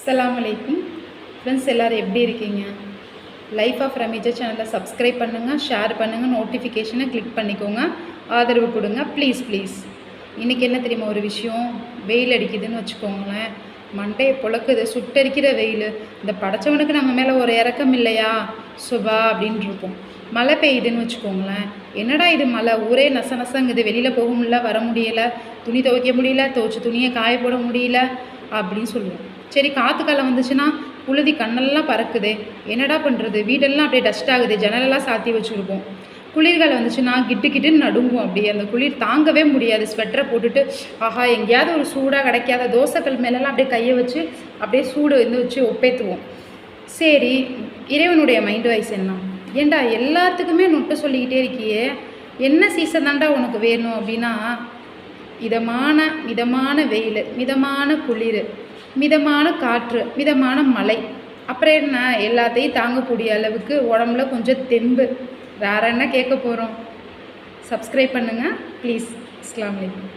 அஸ்ஸலாமு அலைக்கும் ஃப்ரெண்ட்ஸ், எல்லோரும் எப்படி இருக்கீங்க? லைஃப் ஆஃப் ரமீஜா சேனலை சப்ஸ்கிரைப் பண்ணுங்கள், ஷேர் பண்ணுங்கள், நோட்டிஃபிகேஷனை கிளிக் பண்ணிக்கோங்க, ஆதரவு கொடுங்க ப்ளீஸ் ப்ளீஸ். இன்றைக்கி என்ன தெரியுமா ஒரு விஷயம், வெயில் அடிக்குதுன்னு வச்சுக்கோங்களேன், மண்டையை பொழக்குது, சுட்டரிக்கிற வெயில். இந்த படைச்சவனுக்கு நம்ம மேலே ஒரு இறக்கம் இல்லையா சுபா அப்படின்ட்டு இருப்போம். மழை பெய்யுதுன்னு வச்சுக்கோங்களேன், என்னடா இது மழை, ஊரே நச நசங்குது, வெளியில் போக முடியல, வர முடியலை, துணி துவைக்க முடியல, துவைச்ச துணியை காய போட முடியல அப்படின்னு சொல்லுவோம். சரி, காற்று காலம் வந்துச்சுன்னா புழுதி கண்ணெல்லாம் பறக்குது, என்னடா பண்ணுறது, வீடெல்லாம் அப்படியே டஸ்ட் ஆகுது, ஜன்னலெல்லாம் சாத்தி வச்சுருப்போம். குளிர்காலம் வந்துச்சுன்னா கிட்டுன்னு நடுங்கும், அப்படியே அந்த குளிர் தாங்கவே முடியாது, ஸ்வெட்டரை போட்டுட்டு ஆஹா எங்கேயாவது ஒரு சூடாக கிடைக்காத தோசைக்கல் மேலெல்லாம் அப்படியே கையை வச்சு அப்படியே சூடு வச்சு ஒப்பேற்றுவோம். சரி, இறைவனுடைய மைண்ட் வாய்ஸ் என்ன, ஏண்டா எல்லாத்துக்குமே நொட்டு சொல்லிக்கிட்டே இருக்கியே, என்ன சீசன் தாண்டா உனக்கு வேணும் அப்படின்னா, மிதமான வெயில், மிதமான குளிர், மிதமான காற்று, மிதமான மழை, அப்புறம் என்ன எல்லாத்தையும் தாங்கக்கூடிய அளவுக்கு உடம்புல கொஞ்சம் தெம்பு, வேறு என்ன கேட்க போகிறோம்? சப்ஸ்கிரைப் பண்ணுங்கள் ப்ளீஸ். அஸ்ஸலாமு அலைக்கும்.